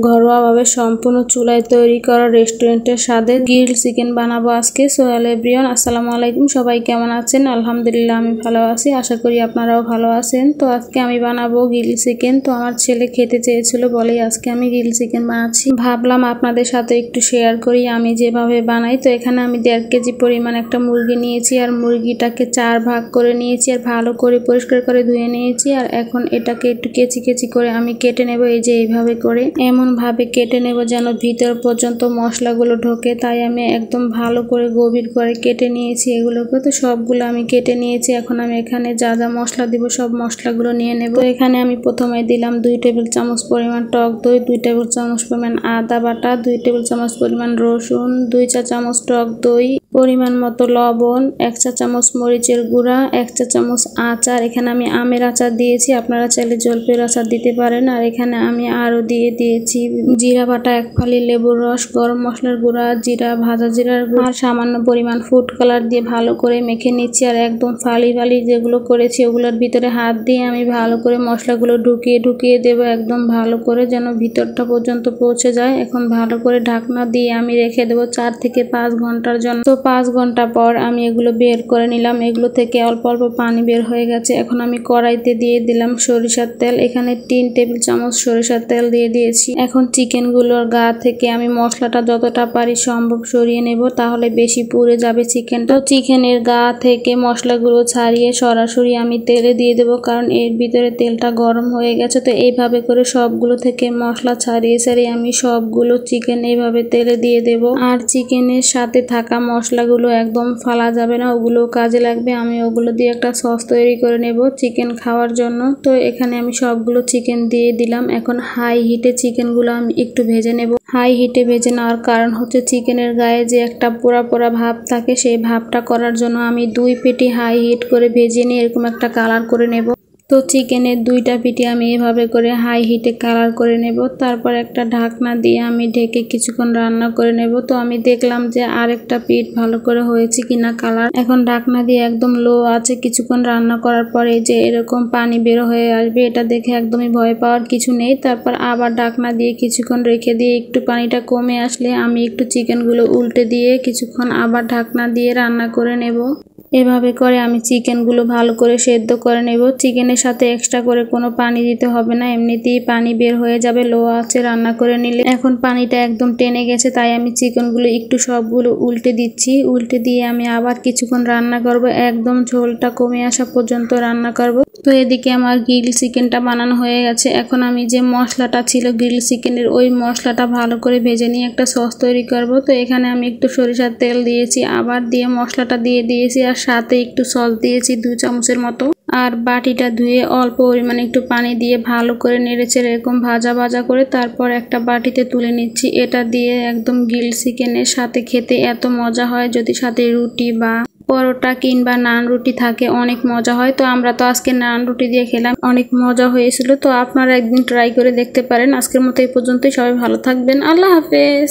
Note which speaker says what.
Speaker 1: ঘরোয়াভাবে সম্পূর্ণ চুলায় তৈরি করা রেস্টুরেন্টের স্বাদে গ্রিল চিকেন বানাবো আজকে। সো হ্যালো এভরিওয়ান, আসসালামু আলাইকুম। সবাই কেমন আছেন? আলহামদুলিল্লাহ আমি ভালো আছি, আশা করি আপনারাও ভালো আছেন। তো আজকে আমি বানাবো গ্রিল চিকেন। তো আমার ছেলে খেতে চেয়েছিল বলেই আজকে আমি গ্রিল চিকেন বানাচ্ছি। ভাবলাম আপনাদের সাথে একটু শেয়ার করি আমি যেভাবে বানাই। তো এখানে আমি 1.5 কেজি পরিমাণ একটা মুরগি নিয়েছি, আর মুরগিটাকে 4 ভাগ করে নিয়েছি, আর ভালো করে পরিষ্কার করে ধুয়ে নিয়েছি। আর এখন এটাকে একটু কেচি কেচি করে আমি কেটে নেব, এই যে এইভাবে করে এমন ভাবে কেটে নেব যেন ভিতর পর্যন্ত মশলাগুলো ঢোকে। তাই আমি একদম ভালো করে গভীর করে কেটে নিয়েছি এগুলোকে। তো সবগুলো আমি কেটে নিয়েছি। এখন আমি এখানে যা যা মশলা দিব সব মশলাগুলো নিয়ে নেব। তো এখানে আমি প্রথমে দিলাম 2 টেবিল চামচ পরিমাণ টক দই, 2 টেবিল চামচ পরিমাণ আদা বাটা, 2 টেবিল চামচ পরিমাণ রসুন, 2 চা চামচ টক দই, পরিমাণ মতো লবণ, 1 চা চামচ মরিচের গুঁড়া, 1 চা চামচ আচার। এখানে আমি আমের আচার দিয়েছি, আপনারা চাইলে জলপাইয়ের আচার দিতে পারেন। আর এখানে আমি আরও দিয়েছি জিরা বাটা 1 ফালি, লেবুর রস, গরম মশলার গুঁড়া, জিরা, ভাজা জিরার গুঁড়া আর সামান্য পরিমাণ ফুড কালার দিয়ে ভালো করে মেখে নিচ্ছি। আর একদম ফালি যেগুলো করেছি ওগুলোর ভিতরে হাত দিয়ে আমি ভালো করে মশলাগুলো ঢুকিয়ে দেবো একদম ভালো করে, যেন ভিতরটা পর্যন্ত পৌঁছে যায়। এখন ভালো করে ঢাকনা দিয়ে আমি রেখে দেবো 4 থেকে 5 ঘন্টার জন্য। তো 5 ঘন্টা পর আমি এগুলো বের করে নিলাম। এগুলো থেকে অল্প অল্প পানি বের হয়ে গেছে। এখন আমি কড়াইতে দিয়ে দিলাম সরিষার তেল। এখানে 3 টেবিল চামচ সরিষার তেল দিয়ে দিয়েছি। এখন চিকেনগুলোর গা থেকে আমি মশলাটা যতটা পারি সম্ভব সরিয়ে নেব, তাহলে বেশি পুড়ে যাবে চিকেনটা। চিকেনের গা থেকে মশলাগুলো ছাড়িয়ে সরাসরি আমি তেলে দিয়ে দেবো, কারণ এর ভিতরে তেলটা গরম হয়ে গেছে। তো এইভাবে করে সবগুলো থেকে মশলা ছাড়িয়ে আমি সবগুলো চিকেন এইভাবে তেলে দিয়ে দেব। আর চিকেনের সাথে থাকা মশলাগুলো একদম ফালা যাবে না, ওগুলো কাজে লাগবে। আমি ওগুলো দিয়ে একটা সস তৈরি করে নেব চিকেন খাওয়ার জন্য। তো এখানে আমি সবগুলো চিকেন দিয়ে দিলাম। এখন হাই হিটে চিকেনগুলো আমি একটু ভেজে নেব। হাই হিটে ভেজে নেওয়ার কারণ হচ্ছে চিকেনের গায়ে যে একটা পোড়া পোড়া ভাব থাকে, সেই ভাবটা করার জন্য আমি 2 পেটি হাই হিট করে ভেজে নিয়ে এরকম একটা কালার করে নেব। তো চিকেনের 2টা পিঠে আমি এভাবে করে হাই হিটে কালার করে নেব। তারপর একটা ঢাকনা দিয়ে আমি ঢেকে কিছুক্ষণ রান্না করে নেব। তো আমি দেখলাম যে আরেকটা পিঠ ভালো করে হয়েছে কিনা কালার। এখন ঢাকনা দিয়ে একদম লো আছে কিছুক্ষণ রান্না করার পরে যে এরকম পানি বের হয়ে আসবে, এটা দেখে একদমই ভয় পাওয়ার কিছু নেই। তারপর আবার ঢাকনা দিয়ে কিছুক্ষণ রেখে দিয়ে একটু পানিটা কমে আসলে আমি একটু চিকেনগুলো উল্টে দিয়ে কিছুক্ষণ আবার ঢাকনা দিয়ে রান্না করে নেব। এভাবে করে আমি চিকেনগুলো ভালো করে সেদ্ধ করে নেব। চিকেনের সাথে এক্সট্রা করে কোনো পানি দিতে হবে না, এমনিতেই পানি বের হয়ে যাবে লো আঁচে রান্না করে নিলে। এখন পানিটা একদম টেনে গেছে, তাই আমি চিকেনগুলো একটু সবগুলো উল্টে দিচ্ছি। উল্টে দিয়ে আমি আবার কিছুক্ষণ রান্না করব, একদম ঝোলটা কমে আসা পর্যন্ত রান্না করব। তো এদিকে আমার গ্রিল চিকেনটা বানানো হয়ে গেছে। এখন আমি যে মশলাটা ছিল গ্রিল চিকেনের, ওই মশলাটা ভালো করে ভেজে নিয়ে একটা সস তৈরি করব। তো এখানে আমি একটু সরিষার তেল দিয়েছি, আবার দিয়ে মশলাটা দিয়ে দিয়েছি, আর সাথে একটু সস দিয়েছি 2 চামচের মতো। আর বাটিটা ধুয়ে অল্প পরিমাণে একটু পানি দিয়ে ভালো করে নেড়েচেড়ে এরকম ভাজা করে তারপর একটা বাটিতে তুলে নিচ্ছি। এটা দিয়ে একদম গ্রিল চিকেনের সাথে খেতে এত মজা হয়, যদি সাথে রুটি বা পরোটা কিংবা নান রুটি থাকে অনেক মজা হয়। তো আমরা তো আজকে নান রুটি দিয়ে খেলাম, অনেক মজা হয়েছিল। তো আপনারা একদিন ট্রাই করে দেখতে পারেন। আজকের মতো এই পর্যন্তই, সবাই ভালো থাকবেন, আল্লাহ হাফেজ।